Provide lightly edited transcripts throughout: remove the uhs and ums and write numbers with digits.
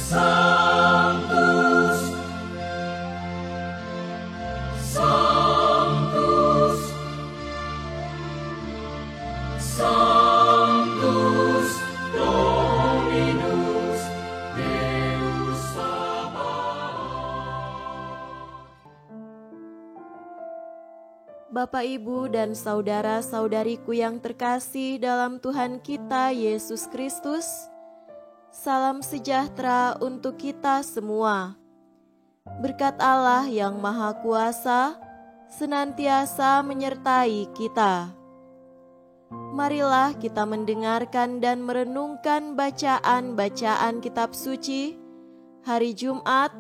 Sanctus, Sanctus, Sanctus Dominus Deus Sabaoth. Bapak, Ibu, dan saudara-saudariku yang terkasih dalam Tuhan kita Yesus Kristus, salam sejahtera untuk kita semua. Berkat Allah yang Maha Kuasa senantiasa menyertai kita. Marilah kita mendengarkan dan merenungkan bacaan-bacaan kitab suci hari Jumat,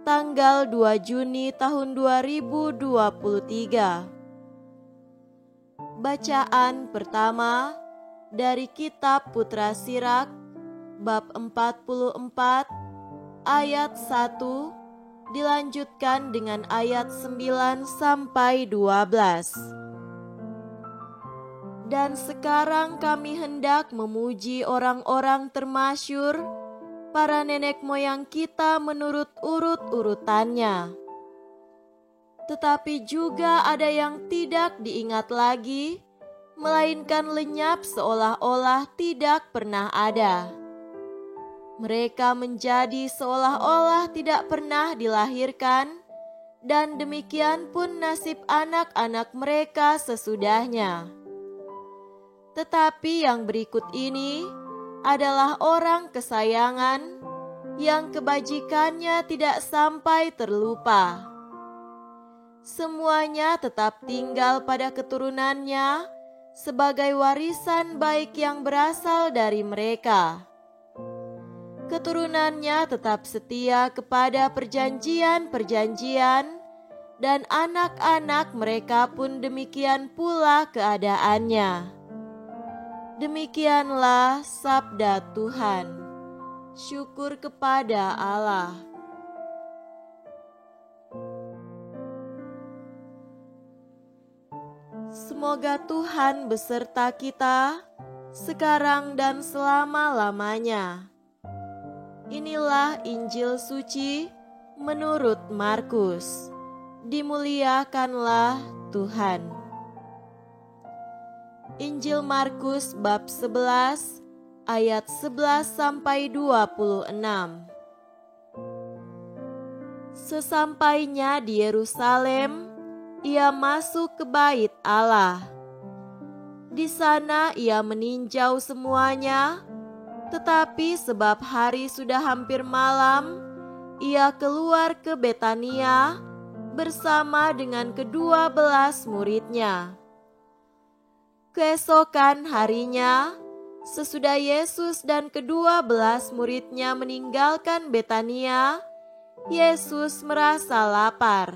tanggal 2 Juni tahun 2023. Bacaan pertama dari kitab Putra Sirak, bab 44, ayat 1, dilanjutkan dengan ayat 9 sampai 12. Dan sekarang kami hendak memuji orang-orang termasyur, para nenek moyang kita menurut urut-urutannya. Tetapi juga ada yang tidak diingat lagi, melainkan lenyap seolah-olah tidak pernah ada. Mereka menjadi seolah-olah tidak pernah dilahirkan, dan demikian pun nasib anak-anak mereka sesudahnya. Tetapi yang berikut ini adalah orang kesayangan yang kebajikannya tidak sampai terlupa. Semuanya tetap tinggal pada keturunannya sebagai warisan baik yang berasal dari mereka. Keturunannya tetap setia kepada perjanjian-perjanjian, dan anak-anak mereka pun demikian pula keadaannya. Demikianlah sabda Tuhan. Syukur kepada Allah. Semoga Tuhan beserta kita sekarang dan selama-lamanya. Inilah Injil suci menurut Markus. Dimuliakanlah Tuhan. Injil Markus bab 11 ayat 11 sampai 26. Sesampainya di Yerusalem, ia masuk ke bait Allah. Di sana ia meninjau semuanya, tetapi sebab hari sudah hampir malam, ia keluar ke Betania bersama dengan ke-12 muridnya. Keesokan harinya, sesudah Yesus dan ke-12 muridnya meninggalkan Betania, Yesus merasa lapar.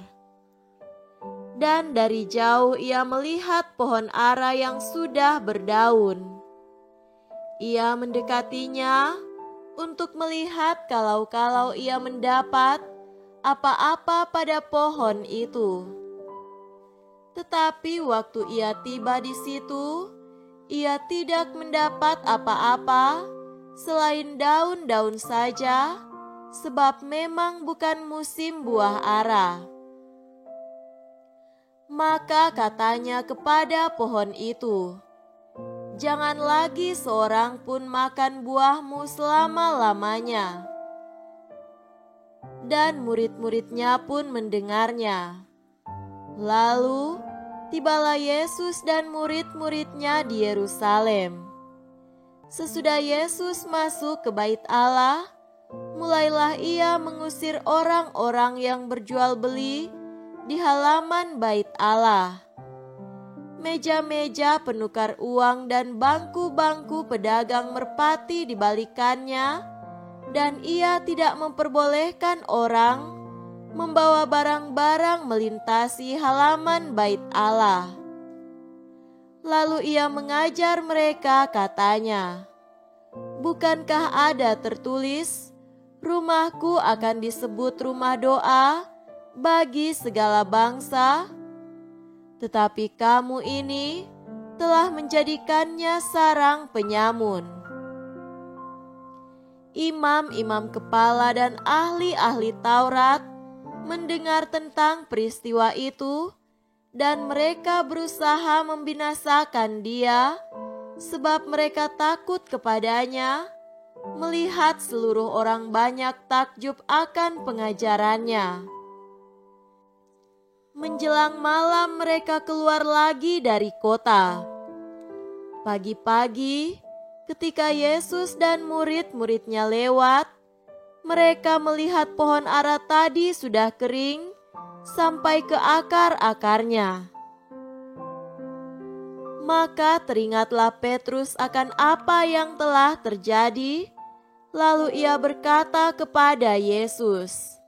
Dan dari jauh ia melihat pohon ara yang sudah berdaun. Ia mendekatinya untuk melihat kalau ia mendapat apa-apa pada pohon itu. Tetapi waktu ia tiba di situ, ia tidak mendapat apa-apa selain daun-daun saja, sebab memang bukan musim buah ara. Maka katanya kepada pohon itu, "Jangan lagi seorang pun makan buahmu selama-lamanya." Dan murid-muridnya pun mendengarnya. Lalu tibalah Yesus dan murid-muridnya di Yerusalem. Sesudah Yesus masuk ke bait Allah, mulailah ia mengusir orang-orang yang berjual beli di halaman bait Allah. Meja-meja penukar uang dan bangku-bangku pedagang merpati dibalikannya, dan ia tidak memperbolehkan orang membawa barang-barang melintasi halaman bait Allah. Lalu ia mengajar mereka, katanya, "Bukankah ada tertulis, rumahku akan disebut rumah doa bagi segala bangsa? Tetapi kamu ini telah menjadikannya sarang penyamun." imam-imam kepala dan ahli-ahli Taurat mendengar tentang peristiwa itu, dan mereka berusaha membinasakan dia, sebab mereka takut kepadanya, melihat seluruh orang banyak takjub akan pengajarannya. Menjelang malam mereka keluar lagi dari kota. Pagi-pagi, ketika Yesus dan murid-muridnya lewat, mereka melihat pohon ara tadi sudah kering sampai ke akar-akarnya. Maka teringatlah Petrus akan apa yang telah terjadi, lalu ia berkata kepada Yesus,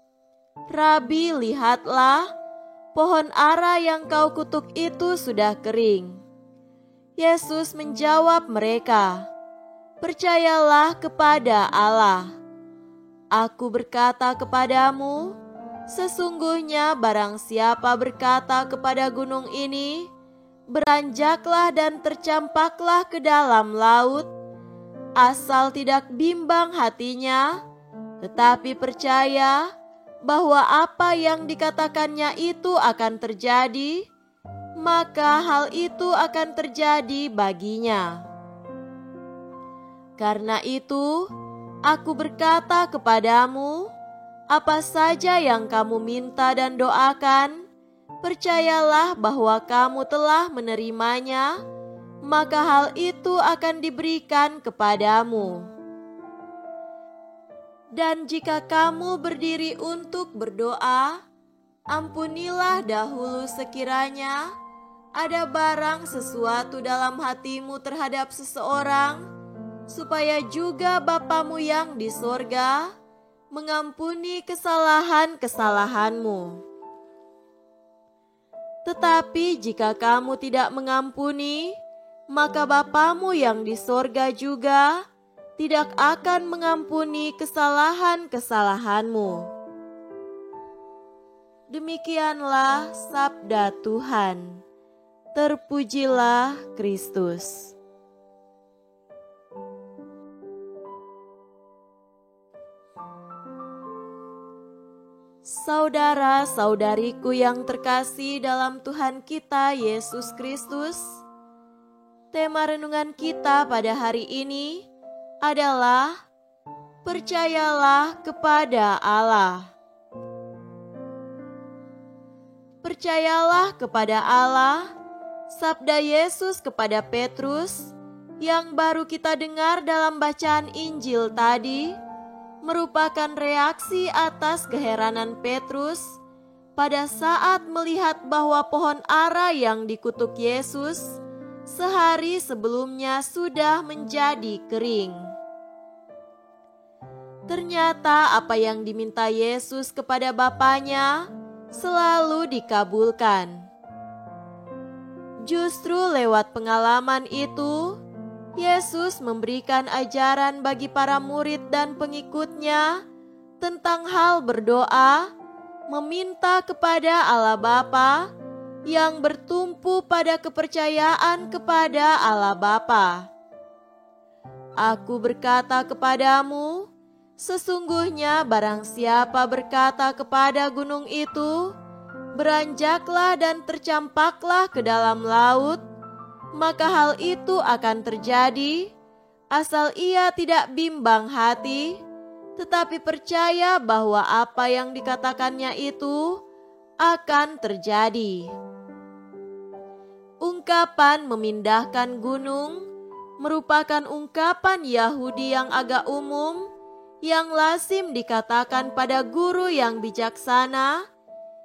"Rabi, lihatlah, pohon ara yang kau kutuk itu sudah kering." Yesus menjawab mereka, "Percayalah kepada Allah. Aku berkata kepadamu, sesungguhnya barang siapa berkata kepada gunung ini, 'Beranjaklah dan tercampaklah ke dalam laut,' asal tidak bimbang hatinya, tetapi percaya bahwa apa yang dikatakannya itu akan terjadi, maka hal itu akan terjadi baginya. Karena itu, aku berkata kepadamu, apa saja yang kamu minta dan doakan, percayalah bahwa kamu telah menerimanya, maka hal itu akan diberikan kepadamu. Dan jika kamu berdiri untuk berdoa, ampunilah dahulu sekiranya ada barang sesuatu dalam hatimu terhadap seseorang, supaya juga Bapamu yang di sorga mengampuni kesalahan-kesalahanmu. Tetapi jika kamu tidak mengampuni, maka Bapamu yang di sorga juga tidak akan mengampuni kesalahan-kesalahanmu." Demikianlah sabda Tuhan. Terpujilah Kristus. Saudara-saudariku yang terkasih dalam Tuhan kita Yesus Kristus, tema renungan kita pada hari ini adalah percayalah kepada Allah. Percayalah kepada Allah, sabda Yesus kepada Petrus yang baru kita dengar dalam bacaan Injil tadi, merupakan reaksi atas keheranan Petrus pada saat melihat bahwa pohon ara yang dikutuk Yesus sehari sebelumnya sudah menjadi kering. Ternyata apa yang diminta Yesus kepada Bapanya selalu dikabulkan. Justru lewat pengalaman itu, Yesus memberikan ajaran bagi para murid dan pengikutnya tentang hal berdoa, meminta kepada Allah Bapa yang bertumpu pada kepercayaan kepada Allah Bapa. Aku berkata kepadamu, sesungguhnya barang siapa berkata kepada gunung itu, beranjaklah dan tercampaklah ke dalam laut, maka hal itu akan terjadi, asal ia tidak bimbang hati, tetapi percaya bahwa apa yang dikatakannya itu akan terjadi. Ungkapan memindahkan gunung merupakan ungkapan Yahudi yang agak umum, yang lazim dikatakan pada guru yang bijaksana,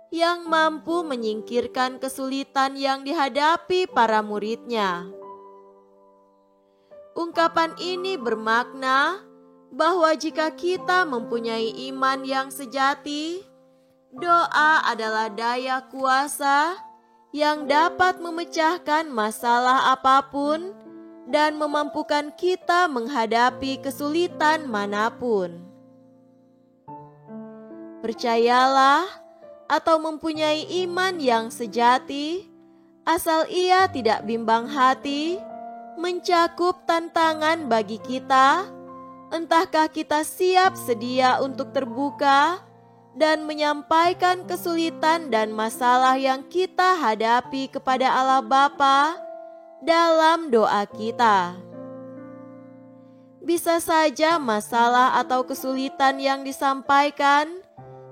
yang mampu menyingkirkan kesulitan yang dihadapi para muridnya. Ungkapan ini bermakna bahwa jika kita mempunyai iman yang sejati, doa adalah daya kuasa yang dapat memecahkan masalah apapun dan memampukan kita menghadapi kesulitan manapun. Percayalah atau mempunyai iman yang sejati, asal ia tidak bimbang hati, mencakup tantangan bagi kita Entahkah kita siap sedia untuk terbuka dan menyampaikan kesulitan dan masalah yang kita hadapi kepada Allah Bapa dalam doa kita. Bisa saja masalah atau kesulitan yang disampaikan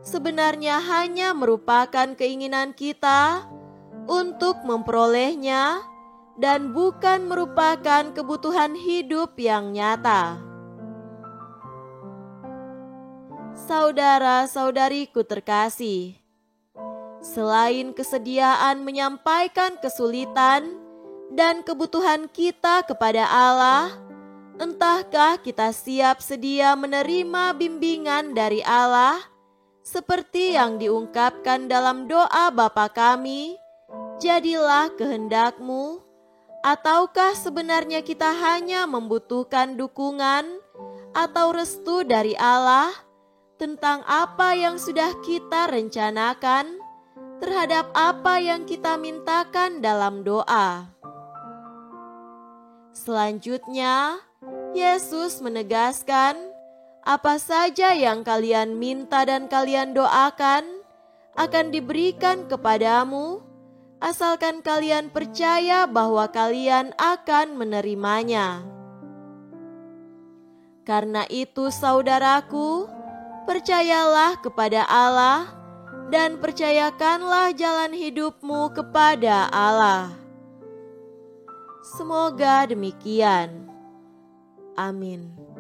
sebenarnya hanya merupakan keinginan kita untuk memperolehnya dan bukan merupakan kebutuhan hidup yang nyata. Saudara-saudariku terkasih, selain kesediaan menyampaikan kesulitan dan kebutuhan kita kepada Allah, entahkah kita siap sedia menerima bimbingan dari Allah seperti yang diungkapkan dalam doa Bapa kami, jadilah kehendak-Mu, ataukah sebenarnya kita hanya membutuhkan dukungan atau restu dari Allah tentang apa yang sudah kita rencanakan terhadap apa yang kita mintakan dalam doa. Selanjutnya, Yesus menegaskan, apa saja yang kalian minta dan kalian doakan akan diberikan kepadamu, asalkan kalian percaya bahwa kalian akan menerimanya. Karena itu, saudaraku, percayalah kepada Allah dan percayakanlah jalan hidupmu kepada Allah. Semoga demikian. Amin.